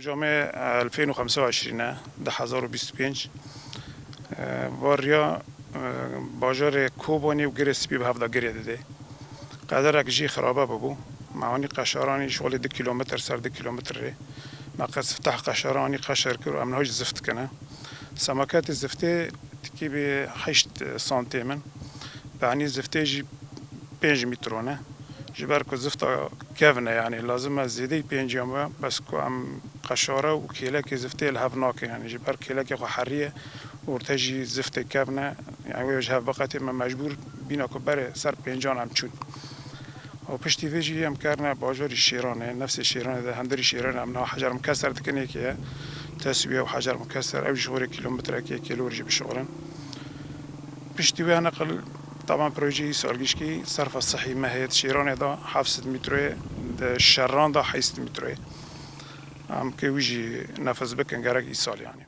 جامعه 2025 ده 1025 باریا باجار کوبانی و گرسپی به هفته گریه ده قدر اکجی خرابه ببو معانی قشارانی شغل 2 کیلومتر سر 2 کیلومتر ره مقصد فتح قشارانی قشر کرو امنهاج زفت کنه سماکات زفته تکی به 8 سانتی من بعني زفته جی 5 مترونه جبر کو زفتا كافنا يعني لازم زيدي بينجيما بس كو ام قشاره وكيلا كي زفتي الهفناك يعني جبر كيلا كي حريه ورتجي زفتي كافنا يعني وجه بقت ما مجبور بينا كو بره سر بينجان ام چون او پشتی ویجی هم کرنا باجور شیرانه نفس شیرانه ده هندری شیرانه امنا حجر مكسر تکنه که تسویه و حجر مكسر او شغل کیلومتر که کیلو رجی بشغلن پشتی وی نقل طبعا بروجي سالجيشكي صرف الصحي مهيت شيران دا 700 متر ده شران دا 800 متر ام كي ويجي نفس بكن جارك ايصال يعني